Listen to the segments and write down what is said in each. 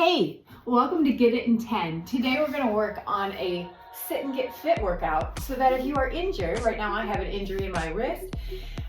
Hey, welcome to Get It in 10. Today we're going to work on a sit and get fit workout so that if you are injured, right now I have an injury in my wrist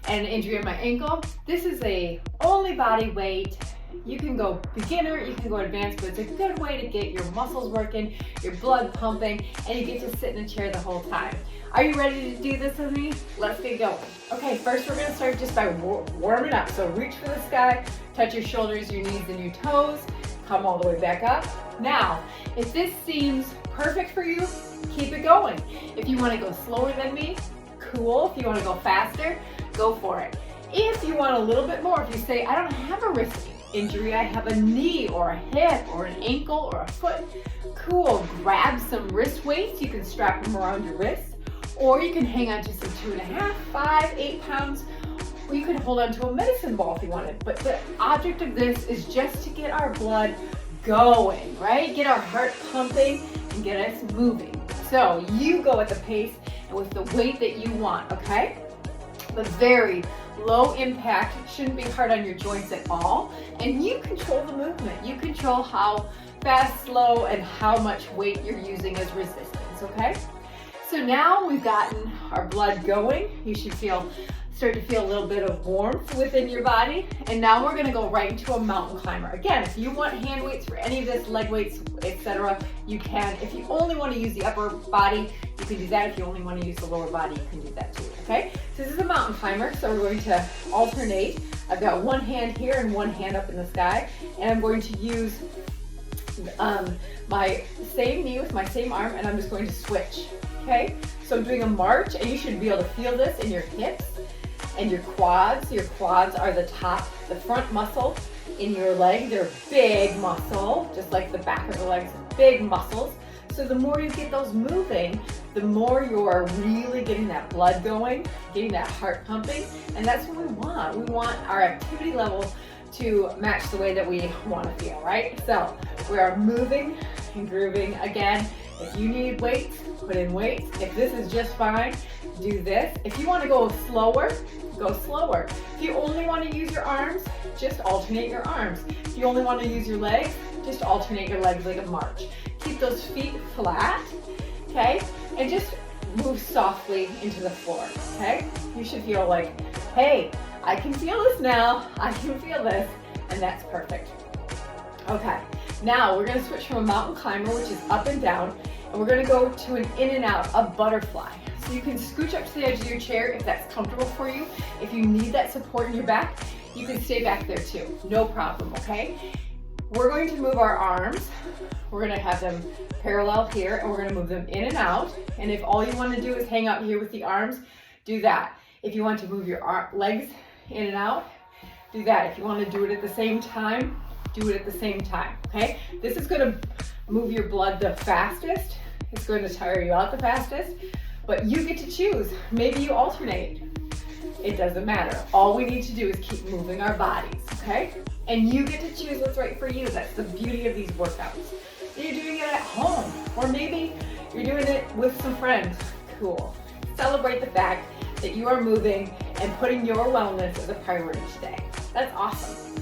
and an injury in my ankle. This is a only body weight. You can go beginner, you can go advanced, but it's a good way to get your muscles working, your blood pumping, and you get to sit in a chair the whole time. Are you ready to do this with me? Let's get going. Okay, first we're going to start just by warming up. So reach for the sky, touch your shoulders, your knees, and your toes. Come all the way back up. Now, if this seems perfect for you, keep it going. If you want to go slower than me, cool. If you want to go faster, go for it. If you want a little bit more, if you say, I don't have a wrist injury, I have a knee or a hip or an ankle or a foot, cool. Grab some wrist weights. You can strap them around your wrists, or you can hang on to some 2.5, 5, 8 pounds. Or you could hold on to a medicine ball if you wanted. But the object of this is just to get our blood going, right? Get our heart pumping and get us moving. So you go at the pace and with the weight that you want, okay? The very low impact, shouldn't be hard on your joints at all. And you control the movement. You control how fast, slow, and how much weight you're using as resistance, okay? So now we've gotten our blood going. You should start to feel a little bit of warmth within your body. And now we're gonna go right into a mountain climber. Again, if you want hand weights for any of this, leg weights, etc., you can. If you only wanna use the upper body, you can do that. If you only wanna use the lower body, you can do that too, okay? So this is a mountain climber, so we're going to alternate. I've got one hand here and one hand up in the sky, and I'm going to use my same knee with my same arm, and I'm just going to switch, okay? So I'm doing a march, and you should be able to feel this in your hips and your quads. Your quads are the front muscle in your leg. They're big muscle, just like the back of the legs, big muscles. So the more you get those moving, the more you're really getting that blood going, getting that heart pumping, and that's what we want. We want our activity level to match the way that we want to feel, right? So we are moving and grooving. Again, if you need weights, put in weights. If this is just fine, do this. If you want to go slower, go slower. If you only want to use your arms, just alternate your arms. If you only want to use your legs, just alternate your legs like a march. Keep those feet flat, okay? And just move softly into the floor, okay? You should feel like, hey, I can feel this now. I can feel this, and that's perfect. Okay, now we're gonna switch from a mountain climber, which is up and down, and we're gonna go to an in and out, a butterfly. So you can scooch up to the edge of your chair if that's comfortable for you. If you need that support in your back, you can stay back there too, no problem, okay? We're going to move our arms. We're gonna have them parallel here, and we're gonna move them in and out. And if all you wanna do is hang out here with the arms, do that. If you want to move your legs in and out, do that. If you wanna do it at the same time, do it at the same time, okay? This is gonna move your blood the fastest. It's going to tire you out the fastest, but you get to choose. Maybe you alternate. It doesn't matter. All we need to do is keep moving our bodies, okay? And you get to choose what's right for you. That's the beauty of these workouts. You're doing it at home, or maybe you're doing it with some friends. Cool. Celebrate the fact that you are moving and putting your wellness as a priority today. That's awesome,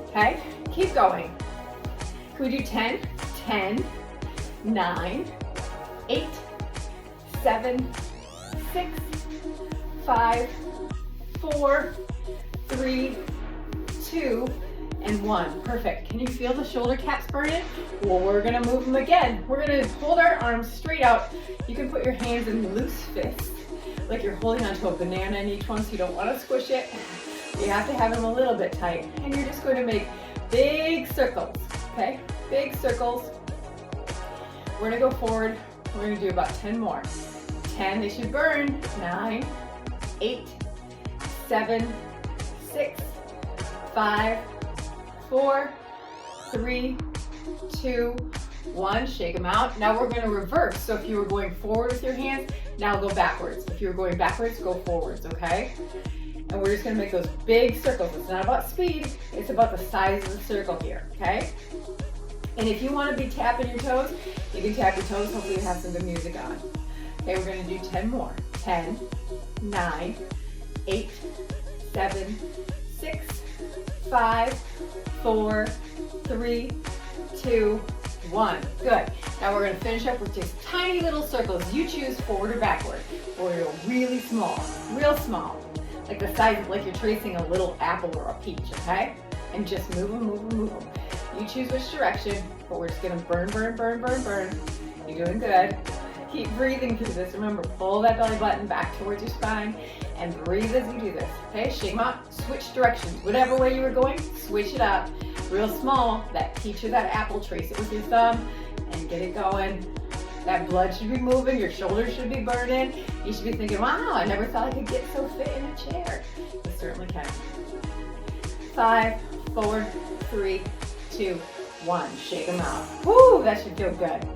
okay? Keep going. Can we do 10? 10, 9, 8, 7, 6, 5, 4, 3, 2, and 1. Perfect. Can you feel the shoulder caps burning? Well, we're gonna move them again. We're gonna hold our arms straight out. You can put your hands in loose fists, like you're holding onto a banana in each one, so you don't wanna squish it. You have to have them a little bit tight. And you're just going to make big circles, okay? Big circles. We're gonna go forward. We're gonna do about 10 more. 10, they should burn. 9, 8, 7, 6, 5, 4, 3, 2, 1. Shake them out. Now we're gonna reverse. So if you were going forward with your hands, now go backwards. If you were going backwards, go forwards, okay? And we're just gonna make those big circles. It's not about speed, it's about the size of the circle here, okay? And if you wanna be tapping your toes, you can tap your toes. Hopefully you have some good music on. Okay, we're gonna do 10 more. 10, 9, 8, 7, 6, 5, 4, 3, 2, 1. Good. Now we're going to finish up with just tiny little circles. You choose forward or backward. Or really small, real small. Like the size of, like you're tracing a little apple or a peach, okay? And just move them, move them, move them. You choose which direction, but we're just going to burn, burn, burn, burn, burn. You're doing good. Keep breathing through this. Remember, pull that belly button back towards your spine and breathe as you do this, okay? Shake them out, switch directions. Whatever way you were going, switch it up. Real small, that peach or that apple, trace it with your thumb and get it going. That blood should be moving, your shoulders should be burning. You should be thinking, wow, I never thought I could get so fit in a chair. You certainly can. 5, 4, 3, 2, 1. Shake them out. Woo, that should feel good.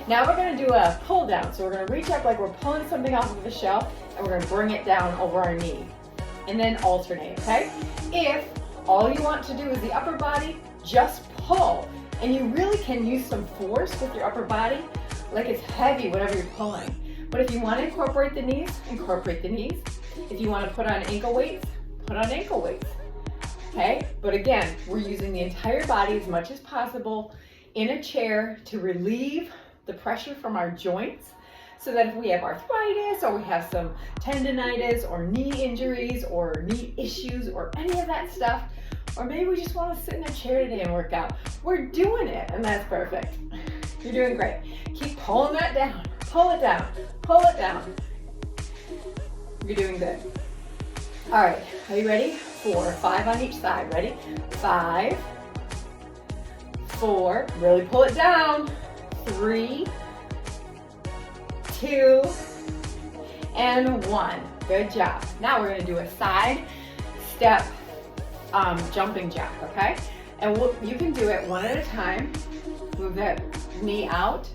Now we're going to do a pull down. So we're going to reach up like we're pulling something off of the shelf, and we're going to bring it down over our knee. And then alternate, okay? If all you want to do is the upper body, just pull. And you really can use some force with your upper body, like it's heavy, whatever you're pulling. But if you want to incorporate the knees, incorporate the knees. If you want to put on ankle weights, put on ankle weights. Okay? But again, we're using the entire body as much as possible in a chair to relieve the pressure from our joints, so that if we have arthritis or we have some tendonitis or knee injuries or knee issues or any of that stuff, or maybe we just want to sit in a chair today and work out, we're doing it, and that's perfect. You're doing great. Keep pulling that down. Pull it down. Pull it down. You're doing good. All right, are you ready? 4, 5 on each side. Ready? 5, 4, really pull it down. 3, 2, and 1. Good job. Now we're going to do a side step jumping jack, okay? And you can do it one at a time. Move that knee out,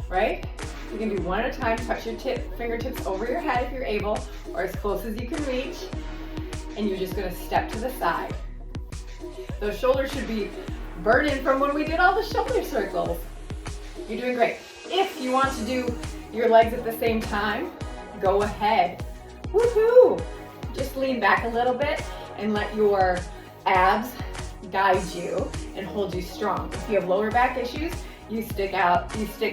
right? You can do one at a time. Touch your fingertips over your head if you're able, or as close as you can reach. And you're just going to step to the side. Those shoulders should be burning from when we did all the shoulder circles. You're doing great. If you want to do your legs at the same time, go ahead. Woohoo! Just lean back a little bit and let your abs guide you and hold you strong. If you have lower back issues, you stick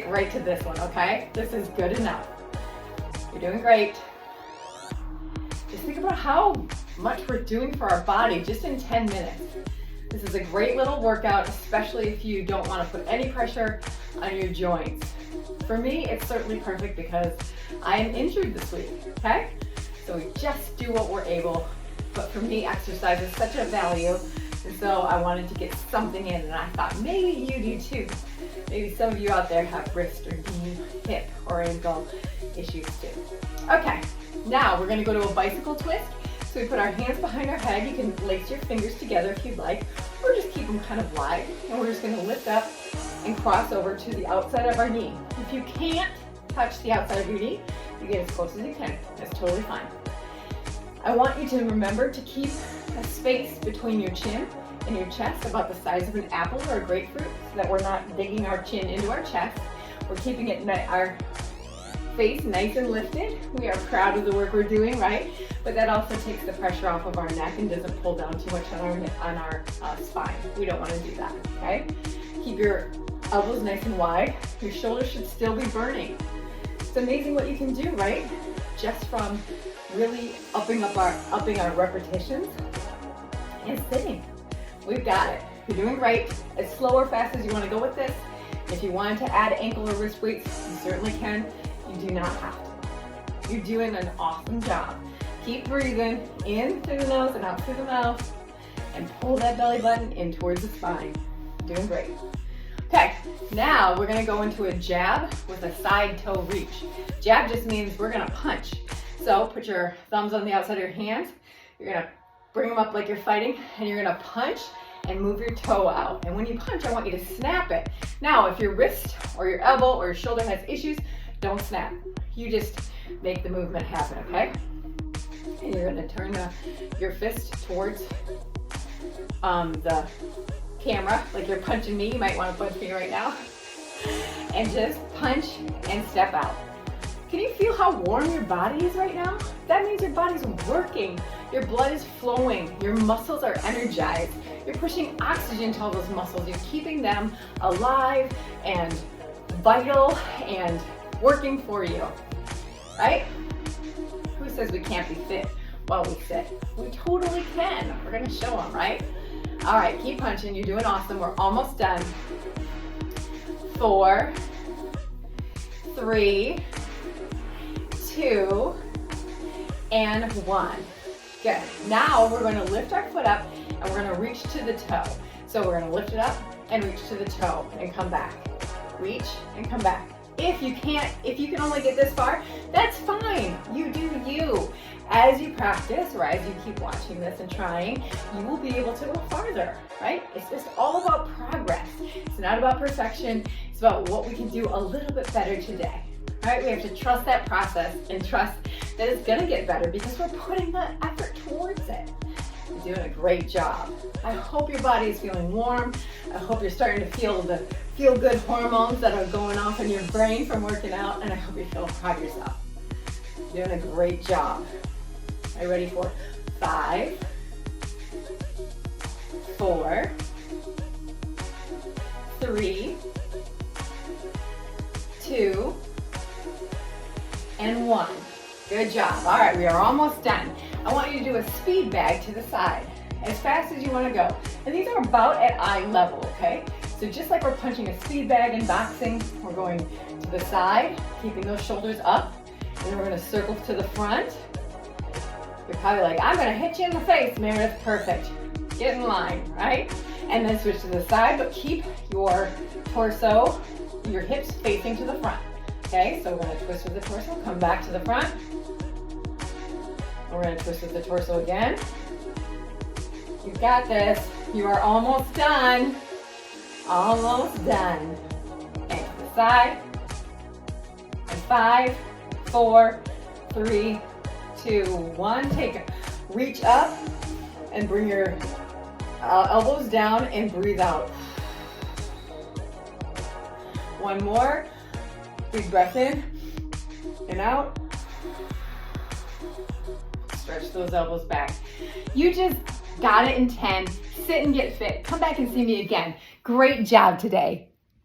right to this one, okay? This is good enough. You're doing great. Just think about how much we're doing for our body just in 10 minutes. This is a great little workout, especially if you don't want to put any pressure on your joints. For me, it's certainly perfect because I am injured this week, okay? So we just do what we're able. But for me, exercise is such a value, and so I wanted to get something in, and I thought maybe you do too. Maybe some of you out there have wrist or knee, hip, or ankle issues too. Okay, now we're gonna go to a bicycle twist. So we put our hands behind our head. You can lace your fingers together if you'd like, or just keep them kind of wide. And we're just gonna lift up and cross over to the outside of our knee. If you can't touch the outside of your knee, you get as close as you can. That's totally fine. I want you to remember to keep a space between your chin and your chest about the size of an apple or a grapefruit, so that we're not digging our chin into our chest. We're keeping our face nice and lifted. We are proud of the work we're doing, right? But that also takes the pressure off of our neck and doesn't pull down too much on our spine. We don't want to do that, okay? Keep your elbows nice and wide. Your shoulders should still be burning. It's amazing what you can do, right? Just from really upping our repetitions and sitting. We've got it. You're doing great. As slow or fast as you want to go with this. If you wanted to add ankle or wrist weights, you certainly can. You do not have to. You're doing an awesome job. Keep breathing in through the nose and out through the mouth, and pull that belly button in towards the spine. You're doing great. Okay, now we're gonna go into a jab with a side toe reach. Jab just means we're gonna punch. So put your thumbs on the outside of your hands. You're gonna bring them up like you're fighting, and you're gonna punch and move your toe out. And when you punch, I want you to snap it. Now, if your wrist or your elbow or your shoulder has issues, don't snap. You just make the movement happen, okay? And you're gonna turn your fist towards the camera, like you're punching me. You might wanna punch me right now. And just punch and step out. Can you feel how warm your body is right now? That means your body's working. Your blood is flowing. Your muscles are energized. You're pushing oxygen to all those muscles. You're keeping them alive and vital and working for you, right? Who says we can't be fit while we sit? We totally can. We're gonna show them, right? All right, keep punching. You're doing awesome. We're almost done. 4, 3, 2, and 1. Good. Now we're going to lift our foot up and we're going to reach to the toe. So we're going to lift it up and reach to the toe and come back. Reach and come back. If you can only get this far, that's fine. You do you. As you practice, or as you keep watching this and trying, you will be able to go farther, right? It's just all about progress. It's not about perfection. It's about what we can do a little bit better today, right? We have to trust that process and trust that it's gonna get better because we're putting the effort towards it. You're doing a great job. I hope your body is feeling warm. I hope you're starting to feel the feel-good hormones that are going off in your brain from working out, and I hope you're feeling proud of yourself. You're doing a great job. Are you ready for 5, 4, 3, 2, and 1. Good job. All right, we are almost done. I want you to do a speed bag to the side, as fast as you want to go. And these are about at eye level, okay? So just like we're punching a speed bag in boxing, we're going to the side, keeping those shoulders up, and then we're going to circle to the front. You're probably like, I'm gonna hit you in the face, Meredith. Perfect. Get in line, right? And then switch to the side, but keep your torso, your hips facing to the front. Okay, so we're gonna twist with the torso, come back to the front. We're gonna twist with the torso again. You got this. You are almost done. Almost done. And to the side. And 5, 4, 3, 2, 1. Take it. Reach up and bring your elbows down and breathe out. One more. Big breath in and out. Stretch those elbows back. You just got it in 10. Sit and get fit. Come back and see me again. Great job today.